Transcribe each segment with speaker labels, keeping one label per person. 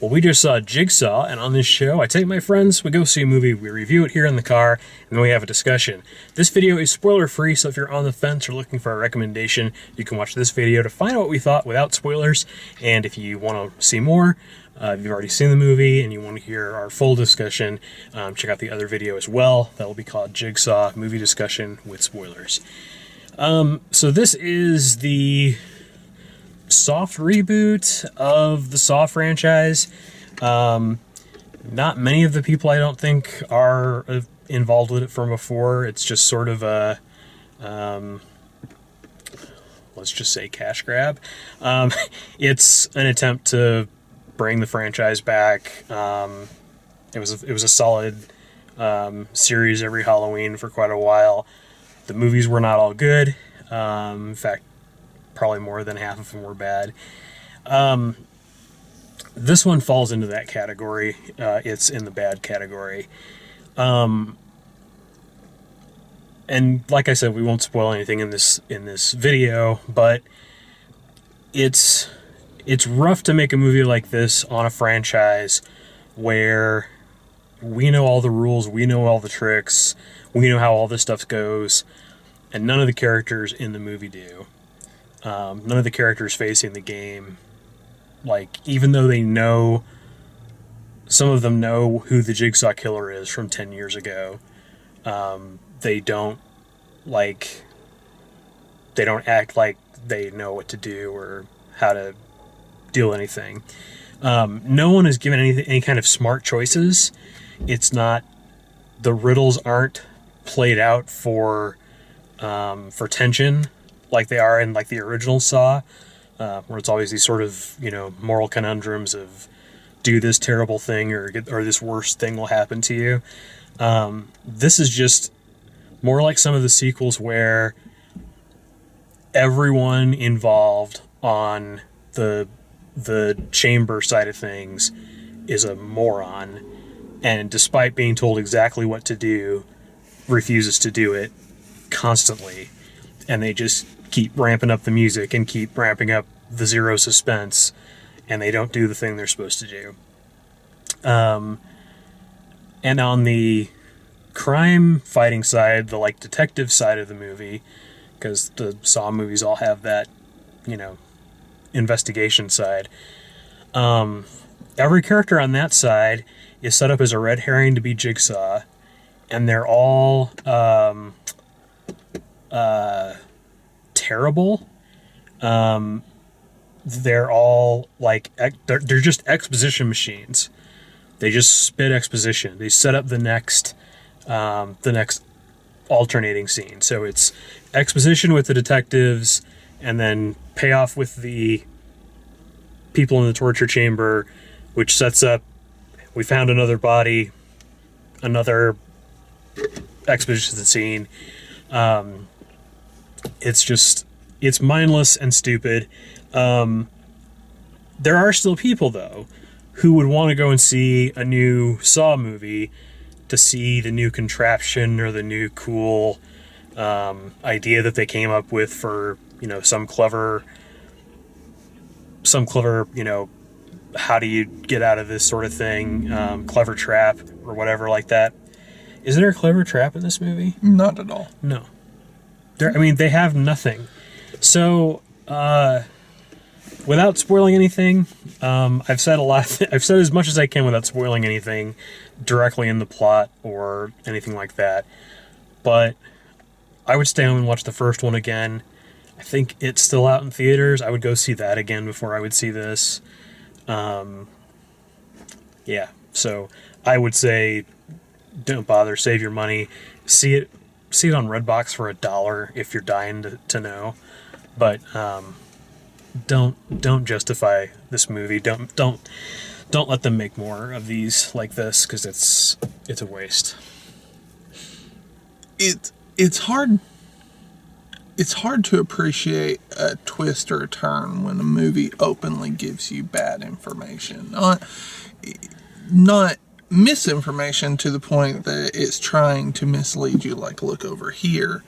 Speaker 1: Well, we just saw Jigsaw, and on this show, I take my friends, we go see a movie, we review it here in the car, and then we have a discussion. This video is spoiler-free, so if you're on the fence or looking for a recommendation, you can watch this video to find out what we thought without spoilers. And if you want to see more, if you've already seen the movie and you want to hear our full discussion, check out the other video as well. That will be called Jigsaw Movie Discussion with Spoilers. So this is the soft reboot of the Saw franchise. Not many of the people I don't think are involved with it from before. It's just sort of a, let's just say cash grab. It's an attempt to bring the franchise back. It was a solid series every Halloween for quite a while. The movies were not all good. In fact, probably more than half of them were bad. This one falls into that category. It's in the bad category. And like I said, we won't spoil anything in this video, but it's rough to make a movie like this on a franchise where we know all the rules, we know all the tricks, we know how all this stuff goes, and none of the characters in the movie do. None of the characters facing the game, like, even though they know, some of them know who the Jigsaw Killer is from 10 years ago, they don't act like they know what to do or how to deal with anything. No one is given any kind of smart choices. It's not, the riddles aren't played out for tension like they are in like the original Saw, where it's always these sort of, moral conundrums of do this terrible thing or this worst thing will happen to you. This is just more like some of the sequels where everyone involved on the chamber side of things is a moron, and despite being told exactly what to do, refuses to do it constantly, and they just keep ramping up the music and keep ramping up the zero suspense, and they don't do the thing they're supposed to do. And on the crime fighting side, the detective side of the movie, because the Saw movies all have that, investigation side. Every character on that side is set up as a red herring to be Jigsaw, and they're all terrible. They're all they're just exposition machines. They just spit exposition. They set up the next alternating scene. So it's exposition with the detectives, and then payoff with the people in the torture chamber, which sets up, we found another body, another exposition scene. It's mindless and stupid. There are still people, though, who would want to go and see a new Saw movie to see the new contraption or the new cool idea that they came up with for, some clever, how do you get out of this sort of thing, clever trap or whatever like that. Is there a clever trap in this movie?
Speaker 2: Not at all.
Speaker 1: No. They have nothing. So, without spoiling anything, I've said I've said as much as I can without spoiling anything directly in the plot or anything like that. But I would stay home and watch the first one again. I think it's still out in theaters. I would go see that again before I would see this. Yeah, so I would say don't bother, save your money. See it on Redbox for $1 if you're dying to know. But don't justify this movie. Don't let them make more of these like this, because it's a waste.
Speaker 2: It's hard. It's hard to appreciate a twist or a turn when a movie openly gives you bad information. Not misinformation to the point that it's trying to mislead you, like, look over here.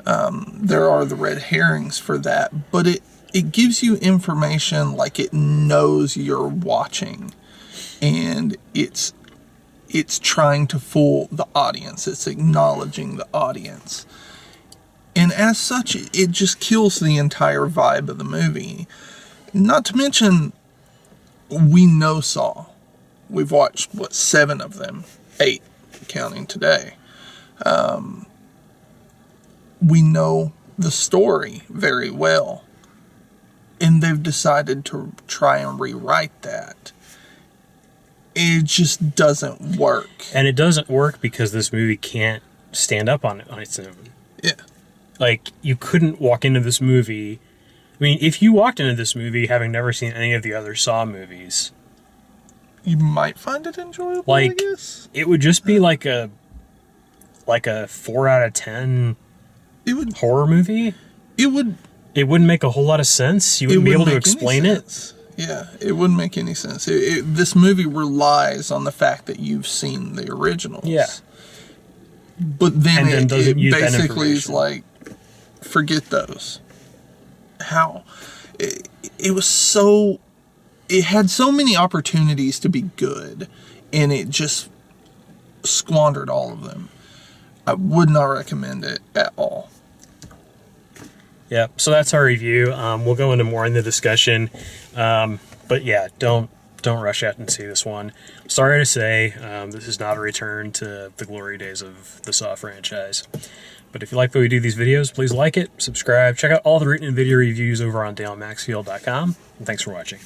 Speaker 2: There are the red herrings for that, but it gives you information like it knows you're watching. and it's trying to fool the audience. It's acknowledging the audience. And as such, it just kills the entire vibe of the movie. Not to mention, we know Saw. We've watched, 7 of them? 8, counting today. We know the story very well. And they've decided to try and rewrite that. It just doesn't work.
Speaker 1: And it doesn't work because this movie can't stand up on its own.
Speaker 2: Yeah.
Speaker 1: Like, you couldn't walk into this movie... I mean, if you walked into this movie having never seen any of the other Saw movies...
Speaker 2: You might find it enjoyable,
Speaker 1: like,
Speaker 2: I guess.
Speaker 1: It would just be like a 4 out of 10 horror movie. It wouldn't make a whole lot of sense. You wouldn't be able to explain it.
Speaker 2: Yeah, it wouldn't make any sense. This movie relies on the fact that you've seen the originals.
Speaker 1: Yeah.
Speaker 2: But then
Speaker 1: it
Speaker 2: basically
Speaker 1: information.
Speaker 2: is like, forget those. How? It was so... It had so many opportunities to be good, and it just squandered all of them. I would not recommend it at all.
Speaker 1: Yeah, so that's our review. We'll go into more in the discussion. But yeah, don't rush out and see this one. Sorry to say, this is not a return to the glory days of the Saw franchise. But if you like the way we do these videos, please like it, subscribe, check out all the written video reviews over on DaleMaxfield.com, and thanks for watching.